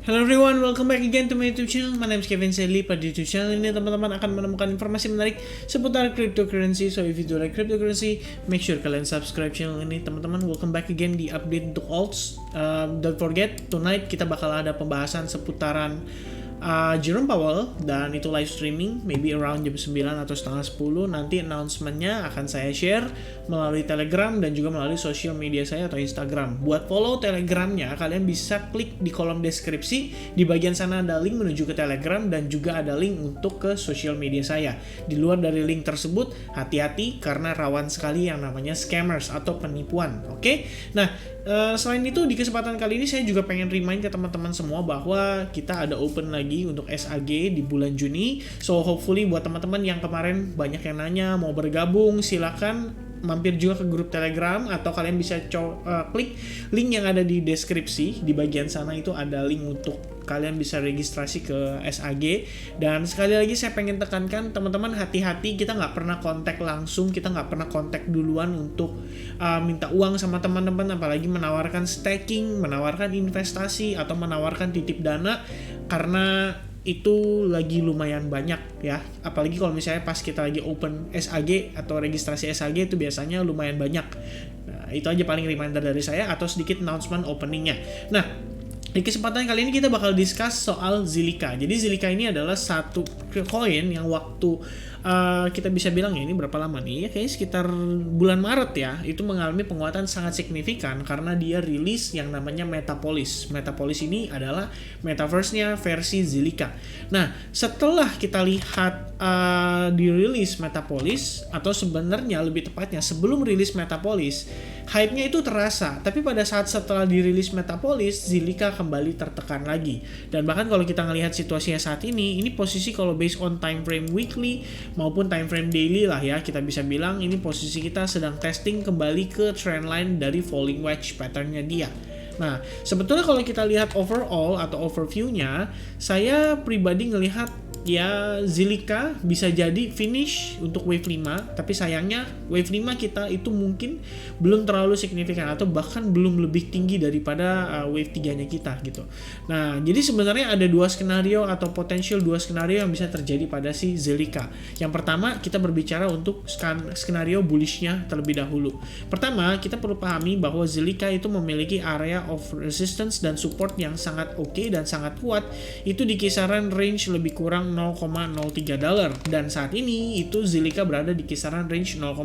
Hello everyone, welcome back again to my YouTube channel. My name is Kevin Sedley. Pada YouTube channel ini teman-teman akan menemukan informasi menarik seputar cryptocurrency. So if you do like cryptocurrency, make sure kalian subscribe channel ini teman-teman. Welcome back again di update untuk alts. Don't forget, tonight kita bakal ada pembahasan seputaran Jerome Powell, dan itu live streaming maybe around jam 9 atau setengah 10. Nanti announcementnya akan saya share melalui Telegram dan juga melalui sosial media saya atau Instagram. Buat follow Telegramnya, kalian bisa klik di kolom deskripsi. Di bagian sana ada link menuju ke Telegram dan juga ada link untuk ke sosial media saya. Di luar dari link tersebut, hati-hati karena rawan sekali yang namanya scammers atau penipuan. Oke? Nah, selain itu di kesempatan kali ini saya juga pengen remind ke teman-teman semua bahwa kita ada open lagi untuk SAG di bulan Juni. So hopefully buat teman-teman yang kemarin banyak yang nanya mau bergabung, silakan mampir juga ke grup Telegram atau kalian bisa klik link yang ada di deskripsi. Di bagian sana itu ada link untuk kalian bisa registrasi ke SAG. Dan sekali lagi saya pengen tekankan teman-teman, hati-hati, kita nggak pernah kontak langsung, kita nggak pernah kontak duluan untuk minta uang sama teman-teman, apalagi menawarkan staking, menawarkan investasi atau menawarkan titip dana, karena itu lagi lumayan banyak ya, apalagi kalau misalnya pas kita lagi open SAG atau registrasi SAG itu biasanya lumayan banyak. Nah, itu aja paling reminder dari saya atau sedikit announcement openingnya. Nah, di kesempatan kali ini kita bakal discuss soal Zilliqa. Jadi Zilliqa ini adalah satu koin yang waktu kita bisa bilang ya, ini berapa lama nih ya, kayaknya sekitar bulan Maret ya, itu mengalami penguatan sangat signifikan karena dia rilis yang namanya Metapolis. Metapolis ini adalah metaverse-nya versi Zilliqa. Nah, setelah kita lihat dirilis Metapolis, atau sebenarnya lebih tepatnya sebelum rilis Metapolis, hype-nya itu terasa, tapi pada saat setelah dirilis Metapolis, Zilliqa kembali tertekan lagi. Dan bahkan kalau kita ngelihat situasinya saat ini posisi kalau based on time frame weekly maupun time frame daily lah ya, kita bisa bilang ini posisi kita sedang testing kembali ke trendline dari falling wedge pattern-nya dia. Nah, sebetulnya kalau kita lihat overall atau overview-nya, saya pribadi ngelihat ya Zilliqa bisa jadi finish untuk wave 5, tapi sayangnya wave 5 kita itu mungkin belum terlalu signifikan atau bahkan belum lebih tinggi daripada wave 3-nya kita gitu. Nah, jadi sebenarnya ada dua skenario atau potential dua skenario yang bisa terjadi pada si Zilliqa. Yang pertama, kita berbicara untuk skenario bullish-nya terlebih dahulu. Pertama, kita perlu pahami bahwa Zilliqa itu memiliki area of resistance dan support yang sangat oke dan sangat kuat, itu di kisaran range lebih kurang $0.03, dan saat ini itu Zilliqa berada di kisaran range $0.05.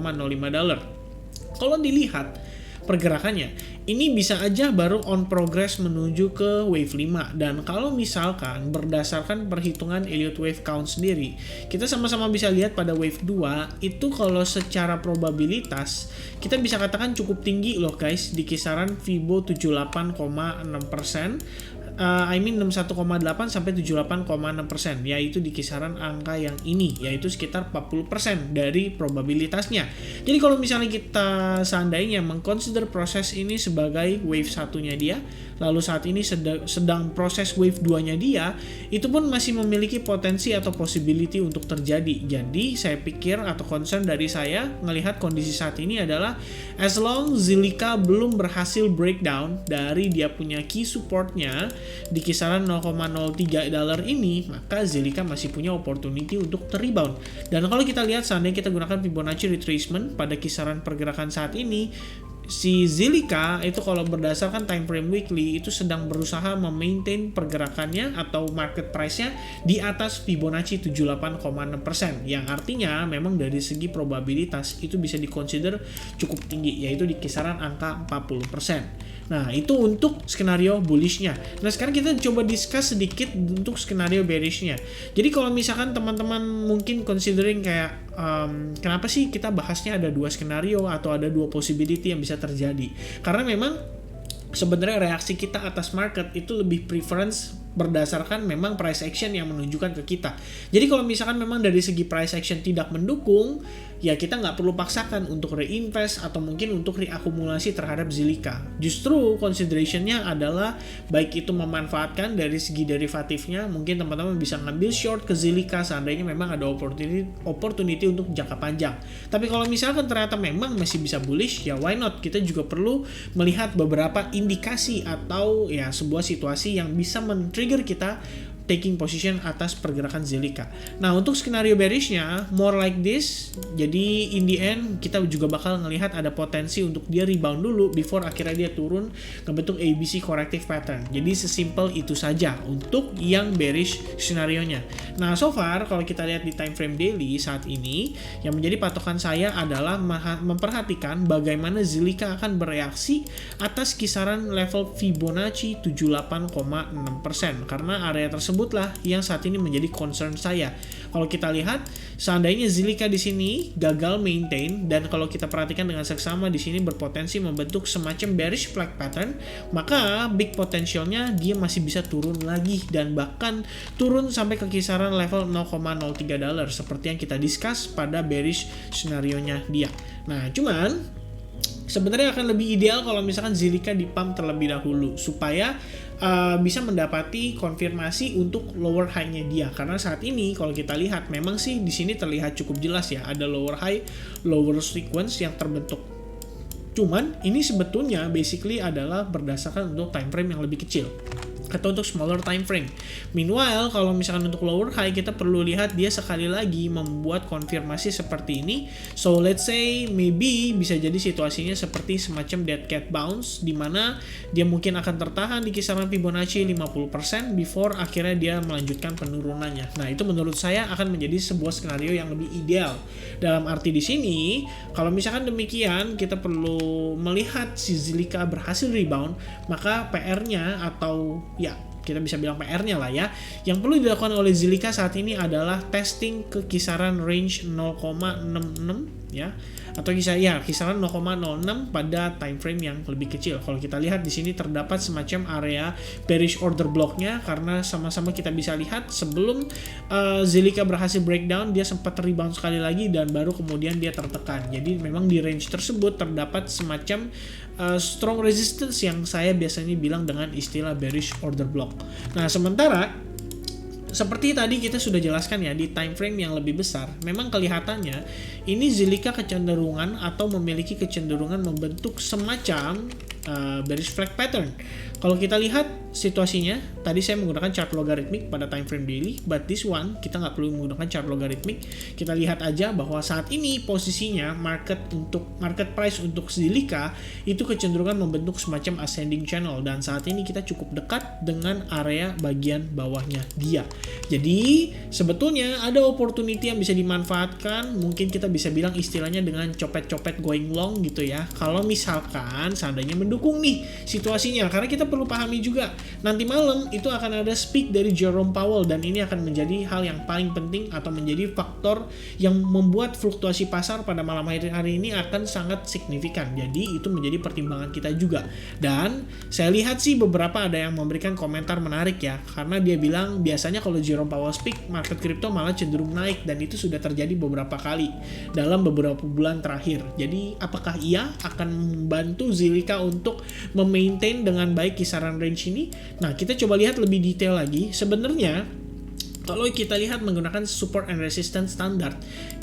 Kalau dilihat pergerakannya, ini bisa aja baru on progress menuju ke wave 5, dan kalau misalkan berdasarkan perhitungan Elliott Wave Count sendiri, kita sama-sama bisa lihat pada wave 2 itu kalau secara probabilitas kita bisa katakan cukup tinggi loh guys, di kisaran Fibo 78,6%, 61,8 sampai 78,6%, yaitu di kisaran angka yang ini, yaitu sekitar 40% dari probabilitasnya. Jadi kalau misalnya kita seandainya mengconsider proses ini sebagai wave 1-nya dia, lalu saat ini sedang proses wave 2-nya dia, itu pun masih memiliki potensi atau possibility untuk terjadi. Jadi saya pikir atau concern dari saya melihat kondisi saat ini adalah as long Zilliqa belum berhasil breakdown dari dia punya key supportnya di kisaran $0.03 ini, maka Zilliqa masih punya opportunity untuk terrebound. Dan kalau kita lihat seandainya kita gunakan Fibonacci retracement pada kisaran pergerakan saat ini, si Zilliqa itu kalau berdasarkan time frame weekly itu sedang berusaha memaintain pergerakannya atau market price-nya di atas Fibonacci 78,6%, yang artinya memang dari segi probabilitas itu bisa dikonsider cukup tinggi, yaitu di kisaran angka 40%. Nah, itu untuk skenario bullish-nya. Nah, sekarang kita coba discuss sedikit untuk skenario bearish-nya. Jadi kalau misalkan teman-teman mungkin considering kayak kenapa sih kita bahasnya ada dua skenario atau ada dua possibility yang bisa terjadi? Karena memang sebenarnya reaksi kita atas market itu lebih preference berdasarkan memang price action yang menunjukkan ke kita. Jadi kalau misalkan memang dari segi price action tidak mendukung, ya kita nggak perlu paksakan untuk reinvest atau mungkin untuk reakumulasi terhadap Zilliqa. Justru considerationnya adalah baik itu memanfaatkan dari segi derivatifnya, mungkin teman-teman bisa ngambil short ke Zilliqa seandainya memang ada opportunity untuk jangka panjang. Tapi kalau misalkan ternyata memang masih bisa bullish, ya why not? Kita juga perlu melihat beberapa indikasi atau ya sebuah situasi yang bisa men-trigger men-trigger kita taking position atas pergerakan Zilliqa. Nah, untuk skenario bearishnya, more like this. Jadi, in the end, kita juga bakal ngelihat ada potensi untuk dia rebound dulu before akhirnya dia turun ke bentuk ABC corrective pattern. Jadi, sesimpel itu saja untuk yang bearish skenario-nya. Nah, so far, kalau kita lihat di time frame daily saat ini, yang menjadi patokan saya adalah memperhatikan bagaimana Zilliqa akan bereaksi atas kisaran level Fibonacci 78,6%. Karena area tersebut lah yang saat ini menjadi concern saya. Kalau kita lihat, seandainya Zilliqa di sini gagal maintain, dan kalau kita perhatikan dengan seksama di sini berpotensi membentuk semacam bearish flag pattern, maka big potentialnya dia masih bisa turun lagi dan bahkan turun sampai ke kisaran level $0.03 seperti yang kita discuss pada bearish scenario-nya dia. Nah, cuman sebenarnya akan lebih ideal kalau misalkan Zilliqa di pump terlebih dahulu supaya bisa mendapati konfirmasi untuk lower high-nya dia. Karena saat ini kalau kita lihat memang sih di sini terlihat cukup jelas ya, ada lower high, lower sequence yang terbentuk. Cuman ini sebetulnya basically adalah berdasarkan untuk time frame yang lebih kecil atau untuk smaller time frame. Meanwhile, kalau misalkan untuk lower high, kita perlu lihat dia sekali lagi membuat konfirmasi seperti ini. So let's say maybe bisa jadi situasinya seperti semacam dead cat bounce, di mana dia mungkin akan tertahan di kisaran Fibonacci 50% before akhirnya dia melanjutkan penurunannya. Nah, itu menurut saya akan menjadi sebuah skenario yang lebih ideal. Dalam arti di sini, kalau misalkan demikian, kita perlu melihat si Zilliqa berhasil rebound, maka PR-nya atau ya kita bisa bilang PR-nya lah ya, yang perlu dilakukan oleh Zilliqa saat ini adalah testing ke kisaran range 0,66 ya, atau kisaran 0,06 pada time frame yang lebih kecil. Kalau kita lihat di sini terdapat semacam area bearish order block-nya, karena sama-sama kita bisa lihat sebelum Zilliqa berhasil breakdown, dia sempat rebound sekali lagi dan baru kemudian dia tertekan. Jadi memang di range tersebut terdapat semacam strong resistance yang saya biasanya bilang dengan istilah bearish order block. Nah, sementara seperti tadi kita sudah jelaskan ya, di time frame yang lebih besar memang kelihatannya ini Zilliqa kecenderungan atau memiliki kecenderungan membentuk semacam bearish flag pattern. Kalau kita lihat situasinya, tadi saya menggunakan chart logarithmic pada time frame daily, but this one kita nggak perlu menggunakan chart logarithmic. Kita lihat aja bahwa saat ini posisinya market price untuk Zilliqa itu kecenderungan membentuk semacam ascending channel, dan saat ini kita cukup dekat dengan area bagian bawahnya dia. Jadi sebetulnya ada opportunity yang bisa dimanfaatkan, mungkin kita bisa bilang istilahnya dengan copet-copet going long gitu ya. Kalau misalkan seandainya mendukung nih situasinya, karena kita perlu pahami juga nanti malam itu akan ada speak dari Jerome Powell, dan ini akan menjadi hal yang paling penting atau menjadi faktor yang membuat fluktuasi pasar pada malam hari ini akan sangat signifikan. Jadi itu menjadi pertimbangan kita juga. Dan saya lihat sih beberapa ada yang memberikan komentar menarik ya, karena dia bilang biasanya kalau Jerome Powell speak, market crypto malah cenderung naik, dan itu sudah terjadi beberapa kali dalam beberapa bulan terakhir. Jadi apakah ia akan membantu Zilliqa untuk memaintain dengan baik kisaran range ini? Nah, kita coba lihat lebih detail lagi. Sebenarnya kalau kita lihat menggunakan support and resistance standard,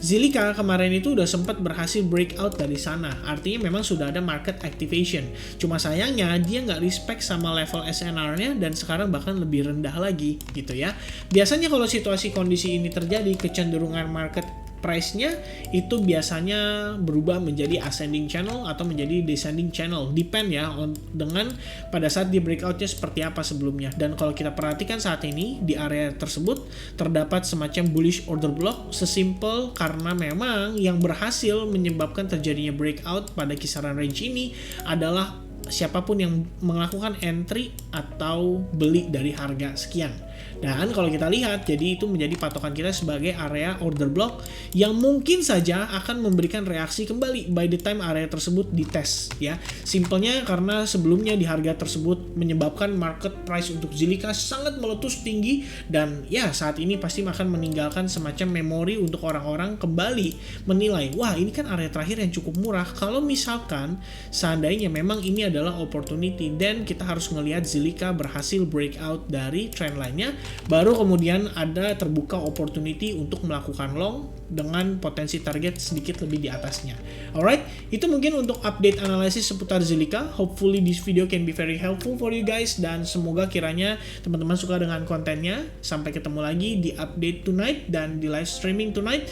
Zilliqa kemarin itu udah sempat berhasil breakout dari sana. Artinya memang sudah ada market activation. Cuma sayangnya dia nggak respect sama level SNR-nya, dan sekarang bahkan lebih rendah lagi gitu ya. Biasanya kalau situasi kondisi ini terjadi, kecenderungan market price-nya itu biasanya berubah menjadi ascending channel atau menjadi descending channel, depend ya dengan pada saat di breakout-nya seperti apa sebelumnya. Dan kalau kita perhatikan saat ini di area tersebut terdapat semacam bullish order block, sesimpel karena memang yang berhasil menyebabkan terjadinya breakout pada kisaran range ini adalah siapapun yang melakukan entry atau beli dari harga sekian. Dan kalau kita lihat, jadi itu menjadi patokan kita sebagai area order block yang mungkin saja akan memberikan reaksi kembali by the time area tersebut dites ya. Simpelnya karena sebelumnya di harga tersebut menyebabkan market price untuk Zilliqa sangat meletus tinggi, dan ya saat ini pasti akan meninggalkan semacam memori untuk orang-orang kembali menilai, wah ini kan area terakhir yang cukup murah. Kalau misalkan seandainya memang ini adalah opportunity, dan kita harus ngelihat Zilliqa Zilliqa berhasil breakout dari trend line-nya, baru kemudian ada terbuka opportunity untuk melakukan long dengan potensi target sedikit lebih di atasnya. Alright, itu mungkin untuk update analisis seputar Zilliqa. Hopefully this video can be very helpful for you guys, dan semoga kiranya teman-teman suka dengan kontennya. Sampai ketemu lagi di update tonight dan di live streaming tonight.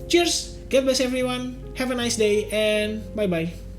Cheers, God bless everyone, have a nice day, and bye bye.